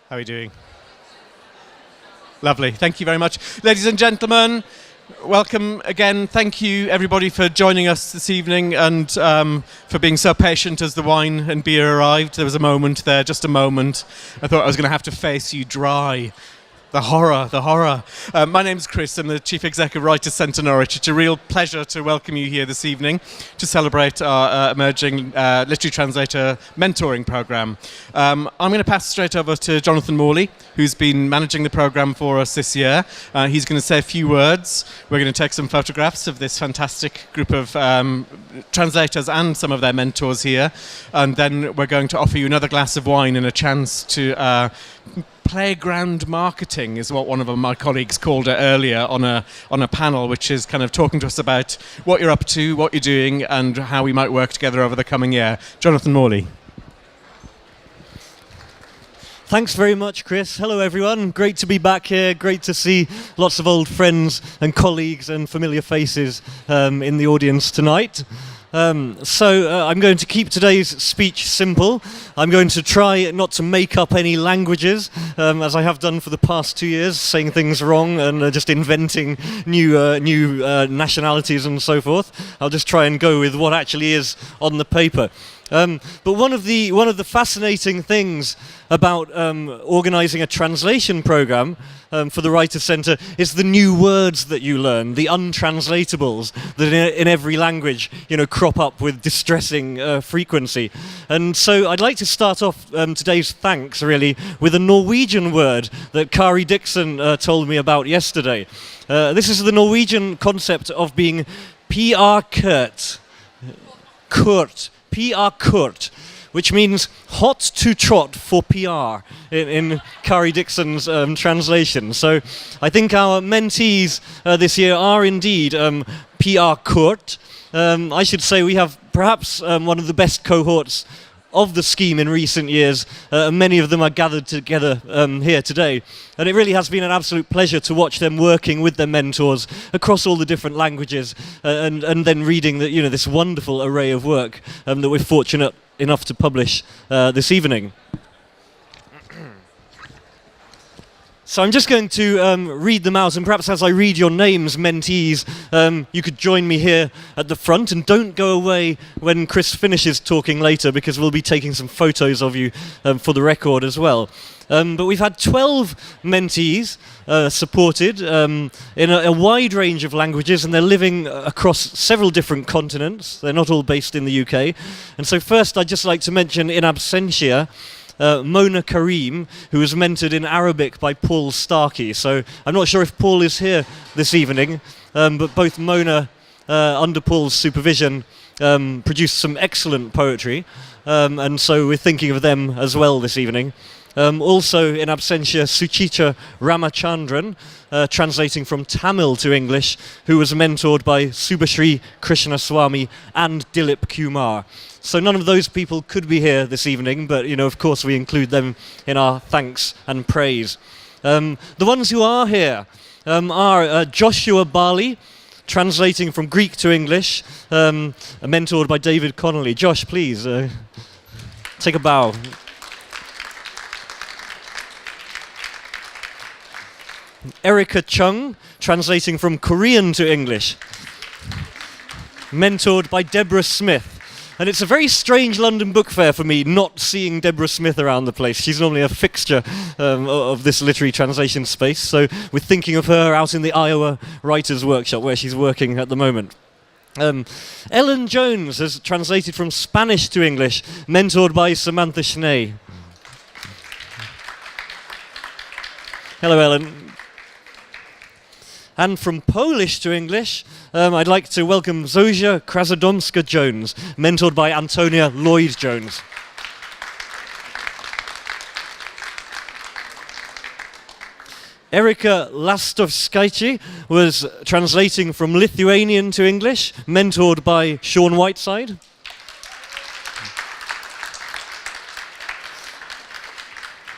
How are you doing? Lovely. Thank you very much. Ladies and gentlemen, welcome again. Thank you, everybody, for joining us this evening and for being so patient as the wine and beer arrived. There was a moment there, just a moment. I thought I was going to have to face you dry. The horror. My name's Chris. I'm the Chief Executive Writer, Centre Norwich. It's a real pleasure to welcome you here this evening to celebrate our emerging literary translator mentoring programme. I'm going to pass straight over to Jonathan Morley, who's been managing the programme for us this year. He's going to say a few words. We're going to take some photographs of this fantastic group of translators and some of their mentors here. And then we're going to offer you another glass of wine and a chance to playground marketing is what one of my colleagues called it earlier on a panel, which is kind of talking to us about what you're up to, what you're doing, and how we might work together over the coming year. Jonathan Morley. Thanks very much, Chris. Hello, everyone. Great to be back here. Great to see lots of old friends and colleagues and familiar faces in the audience tonight. So I'm going to keep today's speech simple. I'm going to try not to make up any languages, as I have done for the past 2 years, saying things wrong and just inventing new nationalities and so forth. I'll just try and go with what actually is on the paper. But one of the fascinating things about organising a translation programme for the Writer Centre is the new words that you learn, the untranslatables that in every language, crop up with distressing frequency. And so I'd like to start off today's thanks really with a Norwegian word that Kari Dixon told me about yesterday. This is the Norwegian concept of being PR-kurt. PR-kurt, which means hot to trot for PR in Kari Dixon's translation. So I think our mentees this year are indeed PR-kurt. I should say we have perhaps one of the best cohorts of the scheme in recent years. Many of them are gathered together here today. And it really has been an absolute pleasure to watch them working with their mentors across all the different languages and then reading this wonderful array of work that we're fortunate enough to publish this evening. So I'm just going to read them out, and perhaps as I read your names, mentees, you could join me here at the front, and don't go away when Chris finishes talking later, because we'll be taking some photos of you for the record as well. But we've had 12 mentees supported in a wide range of languages, and they're living across several different continents. They're not all based in the UK. And so first I'd just like to mention in absentia Mona Karim, who was mentored in Arabic by Paul Starkey. So I'm not sure if Paul is here this evening, but both Mona, under Paul's supervision, produced some excellent poetry, and so we're thinking of them as well this evening. Also in absentia, Suchitra Ramachandran, translating from Tamil to English, who was mentored by Subhashri Krishnaswamy and Dilip Kumar. So none of those people could be here this evening, but of course we include them in our thanks and praise. The ones who are here are Joshua Bali, translating from Greek to English, mentored by David Connolly. Josh, please take a bow. Erica Chung, translating from Korean to English, mentored by Deborah Smith. And it's a very strange London book fair for me not seeing Deborah Smith around the place. She's normally a fixture of this literary translation space, so we're thinking of her out in the Iowa Writers' Workshop where she's working at the moment. Ellen Jones has translated from Spanish to English, mentored by Samantha Schnee. Hello, Ellen. And from Polish to English, I'd like to welcome Zofia Krasodomska-Jones, mentored by Antonia Lloyd-Jones. Erika Lastovskajci was translating from Lithuanian to English, mentored by Sean Whiteside.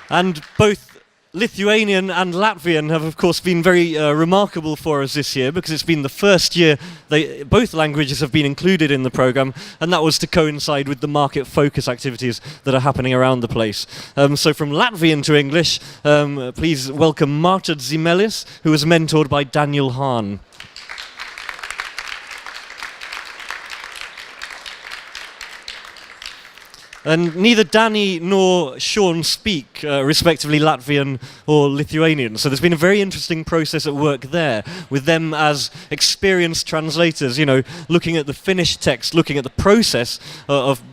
And both Lithuanian and Latvian have, of course, been very remarkable for us this year because it's been the first year both languages have been included in the programme, and that was to coincide with the market focus activities that are happening around the place. So from Latvian to English, please welcome Martyred Ellis, who was mentored by Daniel Hahn. And neither Danny nor Sean speak, respectively, Latvian or Lithuanian. So there's been a very interesting process at work there, with them as experienced translators, looking at the finished text, looking at the process of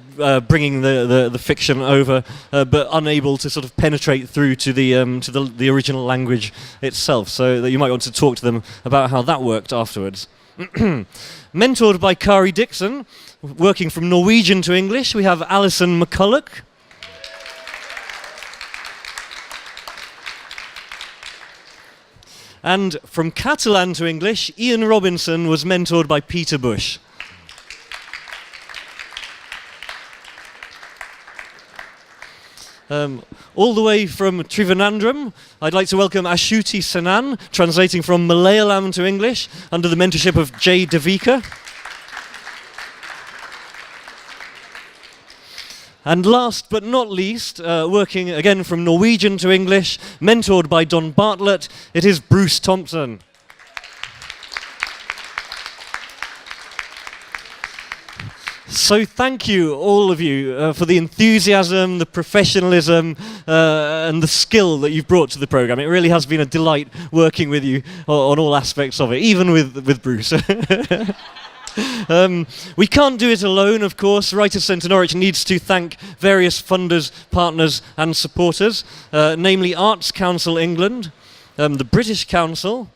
bringing the fiction over, but unable to sort of penetrate through to the original language itself. So that you might want to talk to them about how that worked afterwards. Mentored by Kari Dixon, working from Norwegian to English, we have Allison Mcculloch. And from Catalan to English, Ian Robinson was mentored by Peter Bush. All the way from Trivandrum, I'd like to welcome Ashuti Sanan, translating from Malayalam to English, under the mentorship of Jay Devika. And last but not least, working again from Norwegian to English, mentored by Don Bartlett, it is Bruce Thompson. So thank you, all of you, for the enthusiasm, the professionalism, and the skill that you've brought to the programme. It really has been a delight working with you on all aspects of it, even with Bruce. We can't do it alone, of course. Writers' Centre Norwich needs to thank various funders, partners and supporters, namely Arts Council England, the British Council,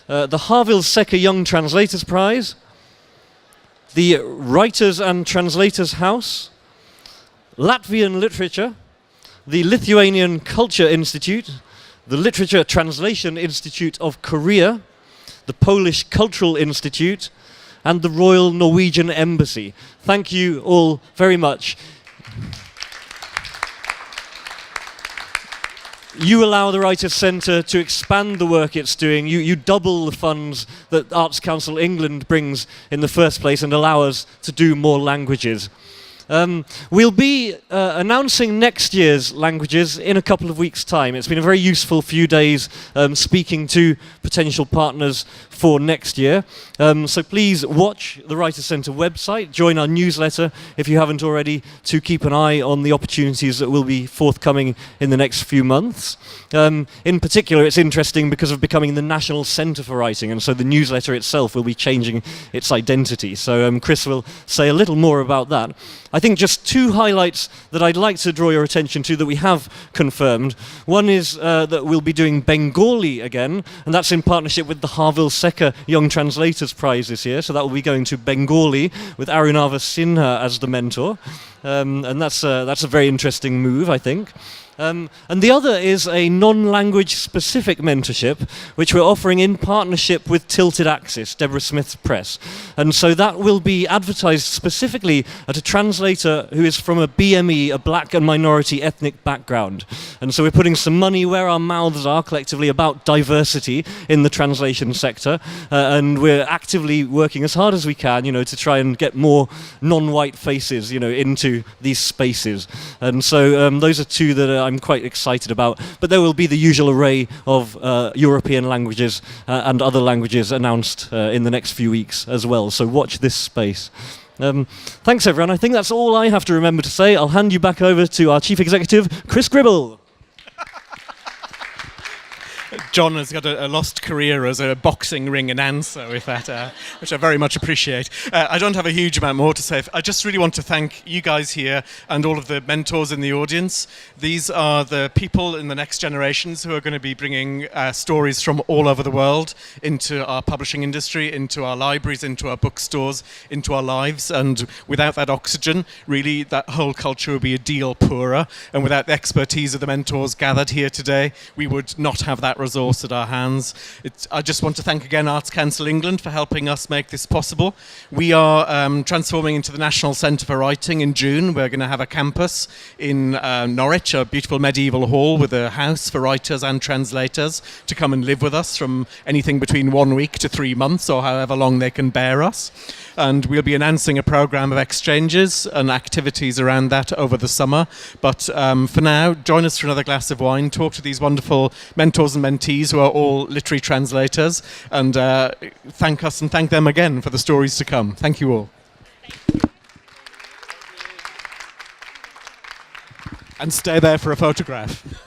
the Harville Secker Young Translators Prize, the Writers and Translators House, Latvian Literature, the Lithuanian Culture Institute, the Literature Translation Institute of Korea, the Polish Cultural Institute, and the Royal Norwegian Embassy. Thank you all very much. You allow the Writers' Centre to expand the work it's doing. You double the funds that Arts Council England brings in the first place and allow us to do more languages. We'll be announcing next year's languages in a couple of weeks' time. It's been a very useful few days speaking to potential partners for next year. So please watch the Writers' Centre website, join our newsletter if you haven't already, to keep an eye on the opportunities that will be forthcoming in the next few months. In particular, it's interesting because of becoming the National Centre for Writing, and so the newsletter itself will be changing its identity. So Chris will say a little more about that. I think just two highlights that I'd like to draw your attention to that we have confirmed. One is that we'll be doing Bengali again, and that's in partnership with the Harville Secker Young Translators Prize this year, so that will be going to Bengali with Arunava Sinha as the mentor. And that's a very interesting move, I think. And the other is a non-language specific mentorship, which we're offering in partnership with Tilted Axis, Deborah Smith's press. And so that will be advertised specifically at a translator who is from a BME, a black and minority ethnic background. And so we're putting some money where our mouths are collectively about diversity in the translation sector. And we're actively working as hard as we can, to try and get more non-white faces, into these spaces. And so those are two that I'm quite excited about, but there will be the usual array of European languages and other languages announced in the next few weeks as well, so watch this space. Thanks everyone, I think that's all I have to remember to say. I'll hand you back over to our Chief Executive, Chris Gribble. John has got a lost career as a boxing ring announcer with that, which I very much appreciate. I don't have a huge amount more to say. I just really want to thank you guys here and all of the mentors in the audience. These are the people in the next generations who are going to be bringing stories from all over the world into our publishing industry, into our libraries, into our bookstores, into our lives. And without that oxygen, really, that whole culture would be a deal poorer. And without the expertise of the mentors gathered here today, we would not have that result. resource at our hands. I just want to thank again Arts Council England for helping us make this possible. We are transforming into the National Centre for Writing in June. We're going to have a campus in Norwich, a beautiful medieval hall with a house for writers and translators to come and live with us from anything between 1 week to 3 months or however long they can bear us. And we'll be announcing a programme of exchanges and activities around that over the summer. But for now, join us for another glass of wine, talk to these wonderful mentors and mentees who are all literary translators, and thank us and thank them again for the stories to come. Thank you all. And stay there for a photograph.